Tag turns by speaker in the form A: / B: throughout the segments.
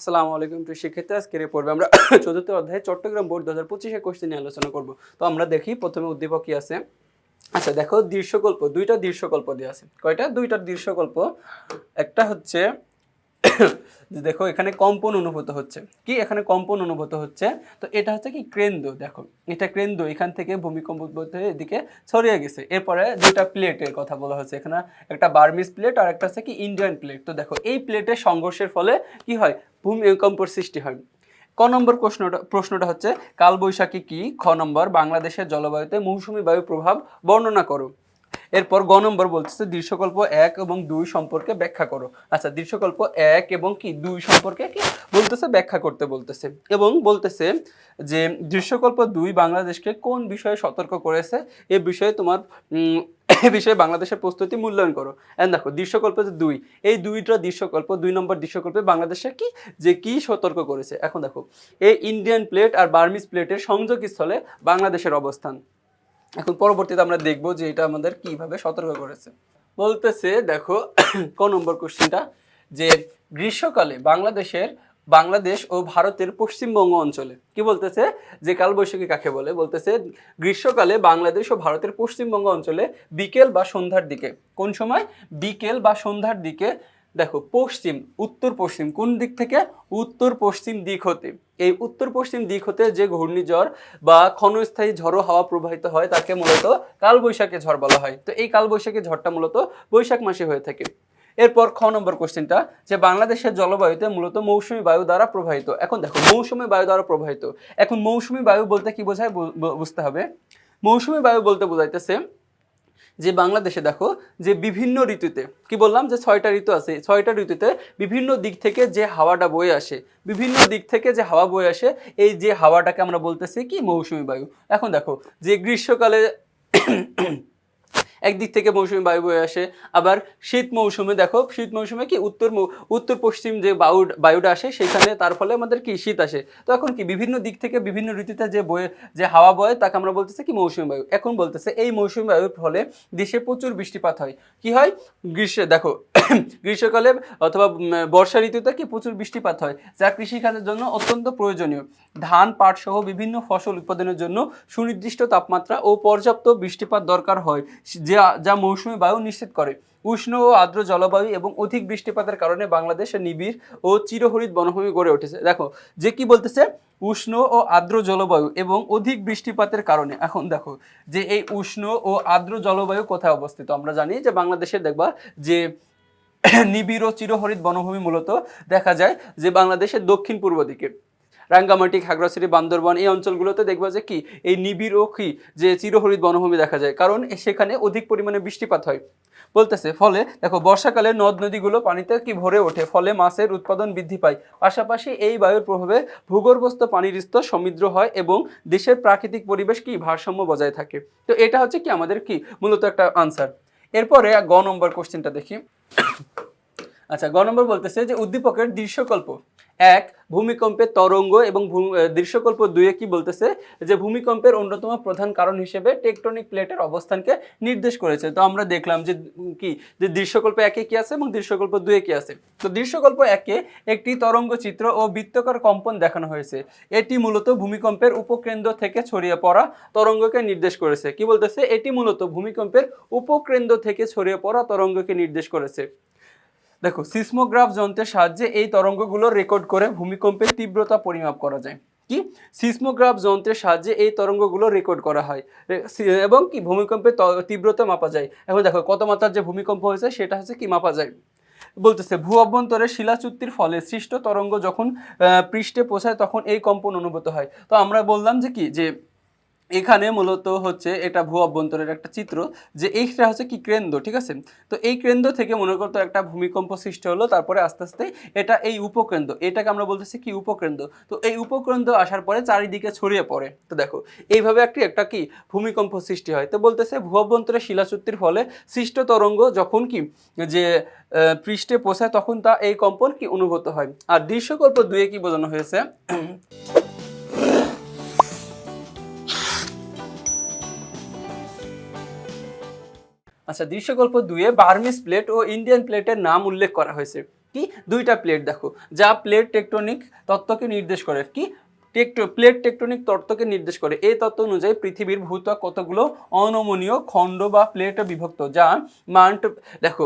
A: আসসালামু আলাইকুম প্রিয় শিক্ষার্থী, আজকের এই পর্বে আমরা চতুর্থ অধ্যায় চট্টগ্রাম বোর্ড 2025 কোশ্চেন নিয়ে আলোচনা করব। তো আমরা দেখি প্রথমে উদ্দীপক কি আছে। আচ্ছা দেখো, দৃশ্যকল্প, দুইটা দৃশ্যকল্প দেওয়া আছে। কয়টা? দুইটা দৃশ্যকল্প। একটা হচ্ছে যে দেখো এখানে কম্পন অনুভূত হচ্ছে। কি এখানে কম্পন অনুভূত হচ্ছে? তো এটা হচ্ছে কি কেন্দ্র। দেখো এটা কেন্দ্র, এখান থেকে ভূমিকম্প হয়ে এদিকে ছড়িয়ে গেছে। এরপরে দুইটা প্লেটের কথা বলা হচ্ছে। এখানে একটা বার্মিজ প্লেট আর একটা হচ্ছে কি ইন্ডিয়ান প্লেট। তো দেখো এই প্লেটের সংঘর্ষের ফলে কি হয়? ভূমিকম্পের সৃষ্টি হয়। ক নম্বর প্রশ্নটা হচ্ছে কালবৈশাখী কি? খ নম্বর বাংলাদেশের জলবায়ুতে মৌসুমী বায়ুর প্রভাব বর্ণনা করো। এরপর গ নম্বর বলতেছে দৃশ্যকল্প 1 এবং 2 সম্পর্কে ব্যাখ্যা করো। আচ্ছা দৃশ্যকল্প 1 এবং কি 2 সম্পর্কে কি বলতেছে? ব্যাখ্যা করতে বলতেছে। এবং বলতেছে যে দৃশ্যকল্প 2 বাংলাদেশকে কোন বিষয়ে সতর্ক করেছে, এ বিষয়ে তোমার এ বিষয়ে বাংলাদেশের প্রস্তুতি মূল্যায়ন করো। এন্ড দেখো দৃশ্যকল্প যে 2, এই দুইটা দৃশ্যকল্প, 2 নম্বর দৃশ্যকল্পে বাংলাদেশে কি সতর্ক করেছে। এখন দেখো এই ইন্ডিয়ান প্লেট আর বার্মিজ প্লেটের সংযোগস্থলে বাংলাদেশের অবস্থান। এখন পরবর্তীতে আমরা দেখব যে এটা আমাদের কিভাবে সতর্ক করেছে। বলতেছে দেখো ক নম্বর কোশ্চেনটা যে গ্রীষ্মকালে বাংলাদেশ ও ভারতের পশ্চিমবঙ্গ অঞ্চলে কি বলতেছে যে কালবৈশাখী কাকে বলে। বলতেছে গ্রীষ্মকালে বাংলাদেশ ও ভারতের পশ্চিমবঙ্গ অঞ্চলে বিকেল বা সন্ধ্যার দিকে। কোন সময়? বিকেল বা সন্ধ্যার দিকে। দেখো পশ্চিম, উত্তর পশ্চিম, কোন দিক থেকে? উত্তর পশ্চিম দিক হতে। এই উত্তর পশ্চিম দিক হতে যে ঘূর্ণিঝড় বা ক্ষণস্থায়ী ঝড়ো হাওয়া প্রবাহিত হয় তাকে মূলত কালবৈশাখী ঝড় বলা হয়। তো এই কালবৈশাখী ঝড়টা মূলত বৈশাখ মাসে হয়ে থাকে। এরপর খ নম্বর কোশ্চেনটা যে বাংলাদেশের জলবায়ুতে মূলত মৌসুমী বায়ু দ্বারা প্রবাহিত। এখন দেখো মৌসুমী বায়ু দ্বারা প্রবাহিত, এখন মৌসুমী বায়ু বলতে কি বোঝায় বুঝতে হবে। মৌসুমী বায়ু বলতে বোঝাইতেছে যে বাংলাদেশে দেখো যে বিভিন্ন ঋতুতে, কি বললাম যে 6টা ঋতু আছে, 6টা ঋতুতে বিভিন্ন দিক থেকে যে হাওয়াটা বয়ে আসে, বিভিন্ন দিক থেকে যে হাওয়া বয়ে আসে, এই যে হাওয়াটাকে আমরা বলতেছি কি মৌসুমী বায়ু। এখন দেখো যে গ্রীষ্মকালে একদিক থেকে মৌসুমী বায়ু বয়ে আসে, আবার শীত মৌসুমে দেখো শীত মৌসুমে কি উত্তর পশ্চিম যে বায়ুটা আসে সেখানে, তার ফলে আমাদের কি শীত আসে। তো এখন কি বিভিন্ন দিক থেকে বিভিন্ন ঋতুতে যে হাওয়া বয় তাকে আমরা বলতেছি কি মৌসুমী বায়ু। এখন বলতেছে এই মৌসুমী বায়ুর ফলে দেশে প্রচুর বৃষ্টিপাত হয়। কি হয়? গ্রীষ্মে দেখো গ্রীষ্মকালে অথবা বর্ষা ঋতুতে কি প্রচুর বৃষ্টিপাত হয়, যা কৃষিকাজের জন্য অত্যন্ত প্রয়োজনীয়। ধান, পাট সহ বিভিন্ন ফসল উৎপাদনের জন্য সুনির্দিষ্ট তাপমাত্রা ও পর্যাপ্ত বৃষ্টিপাত দরকার হয়, যা মৌসুমী বায়ু নিশ্চিত করে। উষ্ণ ও আর্দ্র জলবায়ু এবং অধিক বৃষ্টিপাতের কারণে বাংলাদেশে নিবিড় ও চিরহরিত বনভূমি গড়ে উঠেছে। দেখো যে কি বলতেছে উষ্ণ ও আর্দ্র জলবায়ু এবং অধিক বৃষ্টিপাতের কারণে। এখন দেখো যে এই উষ্ণ ও আর্দ্র জলবায়ু কোথায় অবস্থিত? আমরা জানি যে বাংলাদেশে দেখবা যে নিবিড় ও চিরহরিত বনভূমি মূলত দেখা যায় যে বাংলাদেশের দক্ষিণ পূর্ব দিকে রাঙ্গামাটি, খাগড়াছড়ি, বান্দরবান এই অঞ্চলগুলোতে দেখবা যে কি এই নিবিড় ও কি যে চিরহরিত বনভূমি দেখা যায়, কারণ সেখানে অধিক পরিমাণে বৃষ্টিপাত হয়। বলতেছে ফলে দেখো বর্ষাকালে নদ নদীগুলো পানিতে কি ভরে ওঠে, ফলে মাছের উৎপাদন বৃদ্ধি পায়। পাশাপাশি এই বায়ুর প্রভাবে ভূগর্ভস্থ পানির স্তর সমৃদ্ধ হয় এবং দেশের প্রাকৃতিক পরিবেশ কি ভারসাম্য বজায় থাকে। তো এটা হচ্ছে কি আমাদের কি মূলত একটা আনসার। এরপরে গ নম্বর কোশ্চেনটা দেখি। আচ্ছা গ নম্বর বলতেছে যে উদ্দীপকের দৃশ্যকল্প 1 ভূমিকম্পের তরঙ্গ এবং দৃশ্যকল্প 2 কি বলতেছে যে ভূমিকম্পের অন্যতম প্রধান কারণ হিসেবে টেকটনিক প্লেটের অবস্থানকে নির্দেশ করেছে। তো আমরা দেখলাম যে কি যে দৃশ্যকল্প 1 কি আছে এবং দৃশ্যকল্প 2 কি আছে। তো দৃশ্যকল্প 1 একটি তরঙ্গ চিত্র ও বৃত্তাকার কম্পন দেখানো হয়েছে। এটি মূলত ভূমিকম্পের উপকেন্দ্র থেকে ছড়িয়ে পড়া তরঙ্গকে নির্দেশ করেছে। কি বলতেছে? এটি মূলত ভূমিকম্পের উপকেন্দ্র থেকে ছড়িয়ে পড়া তরঙ্গকে নির্দেশ করেছে। দেখো সিসমোগ্রাফ যন্ত্রের সাহায্যে এই তরঙ্গগুলো রেকর্ড করে ভূমিকম্পের তীব্রতা পরিমাপ করা যায়। কি সিসমোগ্রাফ যন্ত্রের সাহায্যে এই তরঙ্গগুলো রেকর্ড করা হয় এবং কি ভূমিকম্পের তীব্রতা মাপা যায়। এখন দেখো কত মাত্রার যে ভূমিকম্প হয়েছে সেটা হচ্ছে কি মাপা যায়। বলতেছে ভূ অভ্যন্তরে শিলাচ্যুতির ফলে সৃষ্ট তরঙ্গ যখন পৃষ্ঠে পৌঁছায় তখন এই কম্পন অনুভূত হয়। তো আমরা বললাম যে কি যে এখানে মূলত হচ্ছে এটা ভূ অভ্যন্তরের একটা চিত্র, যে এইটা হচ্ছে কি কেন্দ্র, ঠিক আছে। তো এই কেন্দ্র থেকে মনে করতো একটা ভূমিকম্প সৃষ্টি হলো, তারপরে আস্তে আস্তে এটা এই উপকেন্দ্র, এটাকে আমরা বলতেছি কি উপকেন্দ্র। তো এই উপকেন্দ্র আসার পরে চারিদিকে ছড়িয়ে পড়ে। তো দেখো এইভাবে একটা কি ভূমিকম্প সৃষ্টি হয়। তো বলতেছে ভূ অভ্যন্তরে শিলাচ্যুতির ফলে সৃষ্ট তরঙ্গ যখন কি যে পৃষ্ঠে পৌঁছায় তখন তা এই কম্পন কি অনুভূত হয়। আর দৃশ্যকল্প 2 কি বোঝানো হয়েছে? আচ্ছা দৃশ্যকল্প 2 বার্মিজ প্লেট ও ইন্ডিয়ান প্লেটের নাম উল্লেখ করা হয়েছে। কি দুইটা প্লেট দেখো, যা প্লেট টেকটনিক তত্ত্বকে নির্দেশ করে, কি প্লেট টেকটনিক তত্ত্বকে নির্দেশ করে। এই তত্ত্ব অনুযায়ী পৃথিবীর ভূত্বক কতগুলো অনমনীয় খণ্ড বা প্লেটে বিভক্ত, যা মান্ট দেখো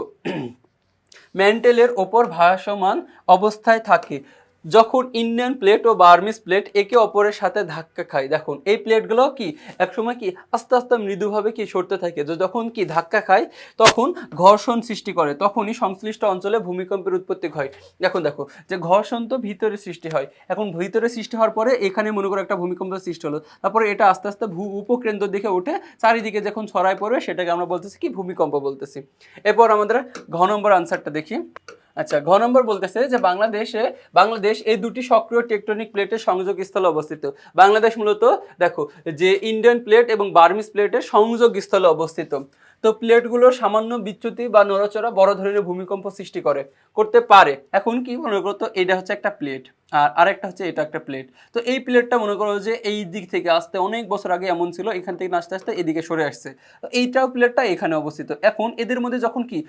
A: ম্যান্টেলের ওপর ভাসমান অবস্থায় থাকে। যখন ইন্ডিয়ান প্লেট ও বার্মিস প্লেট একে অপরের সাথে ধাক্কা খায়, দেখুন এই প্লেটগুলো কি একসময় কি আস্তে আস্তে মৃদুভাবে কি সরতে থাকে, যখন কি ধাক্কা খায় তখন ঘর্ষণ সৃষ্টি করে, তখনই সংশ্লিষ্ট অঞ্চলে ভূমিকম্পের উৎপত্তি হয়। এখন দেখো যে ঘর্ষণ তো ভিতরে সৃষ্টি হয়, এখন ভিতরে সৃষ্টি হওয়ার পরে এখানে মনে করো একটা ভূমিকম্প সৃষ্টি হলো, তারপরে এটা আস্তে আস্তে উপকেন্দ্র দিকে উঠে চারিদিকে যখন ছড়ায় পড়বে সেটাকে আমরা বলতেছি কি ভূমিকম্প বলতেছি। এরপর আমাদের ঘ নম্বর আনসারটা দেখি। আচ্ছা, ঘ নম্বর বলতেছে যে বাংলাদেশ এই দুটি সক্রিয় টেকটনিক প্লেটের সংযোগ স্থলে অবস্থিত। বাংলাদেশ মূলত দেখো যে ইন্ডিয়ান প্লেট এবং বার্মিস প্লেটের সংযোগ স্থলে অবস্থিত। তো প্লেটগুলোর সামান্য বিচ্যুতি বা নড়াচড়া বড় ধরনের ভূমিকম্প সৃষ্টি করতে পারে। এখন কি মনে করো তো এটা হচ্ছে একটা প্লেট আর আরেকটা হচ্ছে এটা একটা প্লেট। তো এই প্লেটটা মনে করো যে এই দিক থেকে আসতে অনেক বছর আগে এমন ছিল, এখান থেকে আস্তে আস্তে এদিকে সরে আসছে। তো এইটাও প্লেটটা এখানে অবস্থিত। এখন এদের মধ্যে যখন কি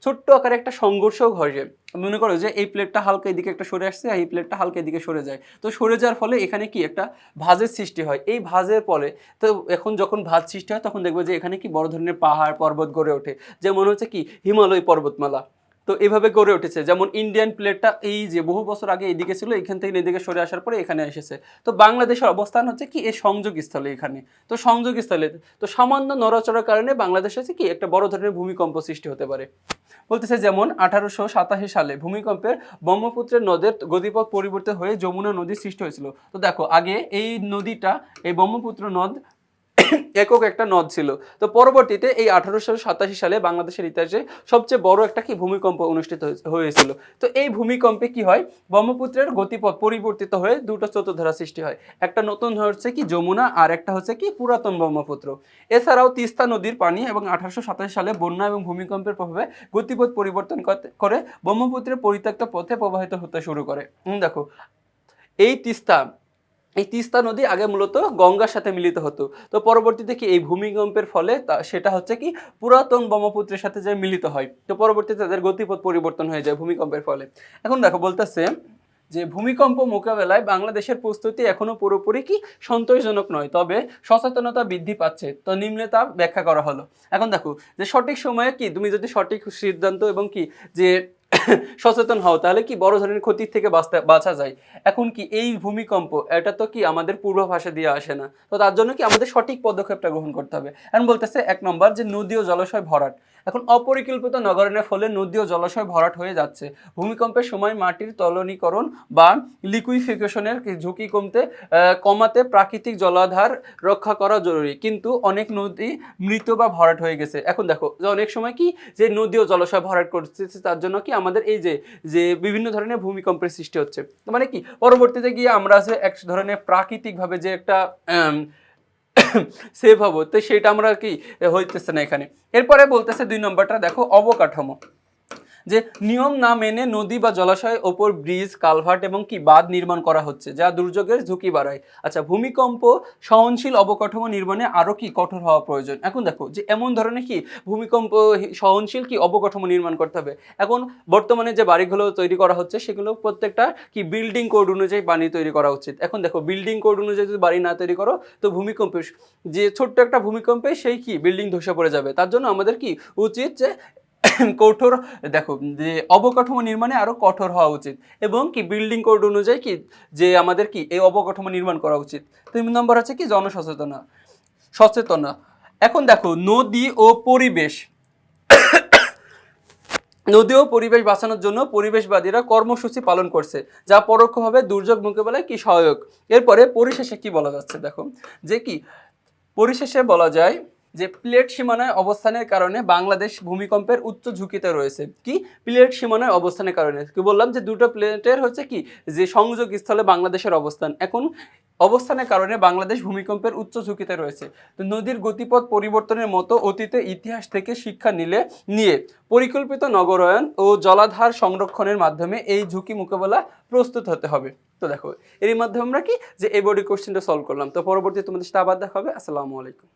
A: ছোট্ট আকারে একটা সংঘর্ষও ঘটে, মনে করো যে এই প্লেটটা হালকা এদিকে একটা সরে আসছে আর এই প্লেটটা হালকা এদিকে সরে যায়, তো সরে যাওয়ার ফলে এখানে কি একটা ভাঁজের সৃষ্টি হয়। এই ভাঁজের ফলে তো এখন যখন ভাঁজ সৃষ্টি হয় তখন দেখবো যে এখানে কি বড় ধরনের পাহাড় পর্বত গড়ে ওঠে, যে মনে হচ্ছে কি হিমালয় পর্বতমালা। তো এভাবে গড়ে উঠেছে, যেমন ইন্ডিয়ান প্লেটটা এই যে বহু বছর আগে এদিকে ছিল, এখান থেকে এদিকে সরে আসার পরে এখানে এসেছে। তো বাংলাদেশের অবস্থান হচ্ছে কি এই সংযোগ স্থলে, এখানে তো সংযোগ স্থলে তো সামান্য নড়াচড়ার কারণে বাংলাদেশে হচ্ছে কি একটা বড় ধরনের ভূমিকম্প সৃষ্টি হতে পারে। বলতেছে যেমন 1887 সালে ভূমিকম্পের ব্রহ্মপুত্রের নদের গতিপথ পরিবর্তিত হয়ে যমুনা নদী সৃষ্টি হয়েছিল। তো দেখো আগে এই নদীটা এই ব্রহ্মপুত্র নদ একক একটা নদ ছিল। তো পরবর্তীতে এই 1887 সালে বাংলাদেশের ইতিহাসে সবচেয়ে বড় একটা কি ভূমিকম্প অনুষ্ঠিত হয়েছিল। তো এই ভূমিকম্পে কি হয়, ব্রহ্মপুত্রের গতিপথ পরিবর্তিত হয়ে দুটো স্রোতধারা সৃষ্টি হয়, একটা নতুন হচ্ছে কি যমুনা আর একটা হচ্ছে কি পুরাতন ব্রহ্মপুত্র। এছাড়াও তিস্তা নদীর পানি এবং 1887 সালে বন্যা এবং ভূমিকম্পের প্রভাবে গতিপথ পরিবর্তন করে ব্রহ্মপুত্রের পরিত্যক্ত পথে প্রবাহিত হতে শুরু করে। দেখো এই তিস্তা নদী আগে মূলত গঙ্গার সাথে মিলিত হতো, তো পরবর্তীতে কি এই ভূমিকম্পের ফলে সেটা হচ্ছে কি পুরাতন ব্রহ্মপুত্রের সাথে যে মিলিত হয়, তো পরবর্তীতে তাদের গতিপথ পরিবর্তন হয়ে যায় ভূমিকম্পের ফলে। এখন দেখো বলতেছে যে ভূমিকম্প মোকাবেলায় বাংলাদেশের প্রস্তুতি এখনো পুরোপুরি কি সন্তোষজনক নয়, তবে সচেতনতা বৃদ্ধি পাচ্ছে। তো নিম্নে তা ব্যাখ্যা করা হলো। এখন দেখো যে সঠিক সময়ে কি তুমি যদি সঠিক সিদ্ধান্ত এবং কি যে সচেতন হও তাহলে কি বড় ধরনের ক্ষতির থেকে বাঁচা যায়। এখন কি এই ভূমিকম্প এটা তো কি আমাদের পূর্বাভাসে দিয়ে আসে না, তো তার জন্য কি আমাদের সঠিক পদক্ষেপটা গ্রহণ করতে হবে। এখন বলতেছে 1 নম্বর যে নদী ও জলাশয় ভরাট। এখন অপরিকল্পিত নগরায়নের ফলে নদী ও জলাশয় ভরাট হয়ে যাচ্ছে। ভূমিকম্পের সময় মাটির তলনীকরণ বা লিকুইফিকেশনের ঝুঁকি কমাতে প্রাকৃতিক জলাধার রক্ষা করা জরুরি, কিন্তু অনেক নদী মৃত বা ভরাট হয়ে গেছে। এখন দেখো যে অনেক সময় কি যে নদী ও জলাশয় ভরাট করছে, তার জন্য কি আমাদের এই যে বিভিন্ন ধরনের ভূমিকম্পের সৃষ্টি হচ্ছে। মানে কি পরবর্তীতে গিয়ে আমরা যে এক ধরনের প্রাকৃতিকভাবে যে একটা সেভ হবো, তো সেটা আমরা কি হইতেছে না এখানে। এরপরে বলতেছে 2 নম্বরটা দেখো অবকাঠামো, যে নিয়ম না মেনে নদী বা জলাশয়ের ওপর ব্রিজ, কালভার্ট এবং কি বাঁধ নির্মাণ করা হচ্ছে, যা দুর্যোগের ঝুঁকি বাড়ায়। আচ্ছা, ভূমিকম্প সহনশীল অবকাঠামো নির্মাণে আরো কি কঠোর হওয়া প্রয়োজন। এখন দেখো যে এমন ধরনের কি ভূমিকম্প সহনশীল কি অবকাঠামো নির্মাণ করতে হবে। এখন বর্তমানে যে বাড়িগুলো তৈরি করা হচ্ছে সেগুলো প্রত্যেকটা কি বিল্ডিং কোড অনুযায়ী বাড়ি তৈরি করা উচিত। এখন দেখো বিল্ডিং কোড অনুযায়ী যদি বাড়ি না তৈরি করো তো ভূমিকম্পে যে ছোট্ট একটা ভূমিকম্পে সেই কি বিল্ডিং ধসে পড়ে যাবে। তার জন্য আমাদের কি উচিত যে কঠোর দেখো যে অবকাঠামো নির্মাণে আরো কঠোর হওয়া উচিত এবং কি বিল্ডিং কোড অনুযায়ী কি যে আমাদের কি এই অবকাঠামো নির্মাণ করা উচিত। 3 নম্বর হচ্ছে কি সচেতনা। এখন দেখো নদী ও পরিবেশ বাঁচানোর জন্য পরিবেশবাদীরা কর্মসূচি পালন করছে, যা পরোক্ষভাবে দুর্যোগ মোকাবেলায় কি সহায়ক। এরপরে পরিশেষে কি বলা যাচ্ছে দেখো যে কি পরিশেষে বলা যায় যে প্লেট সীমানায় অবস্থানের কারণে বাংলাদেশ ভূমিকম্পের উচ্চ ঝুঁকিতে রয়েছে। কি প্লেট সীমানায় অবস্থানের কারণে কি বললাম যে দুটো প্লেটের হচ্ছে কি যে সংযোগ স্থলে বাংলাদেশের অবস্থান, এখন অবস্থানের কারণে বাংলাদেশ ভূমিকম্পের উচ্চ ঝুঁকিতে রয়েছে। তো নদীর গতিপথ পরিবর্তনের মতো অতীতে ইতিহাস থেকে শিক্ষা নিয়ে পরিকল্পিত নগরায়ন ও জলাধার সংরক্ষণের মাধ্যমে এই ঝুঁকি মোকাবেলা প্রস্তুত হতে হবে। তো দেখো এর মাধ্যমে আমরা কি যে এই বডি কোশ্চেনটা সলভ করলাম। তো পরবর্তী তোমাদের সাথে আবার দেখা হবে। আসসালামু আলাইকুম।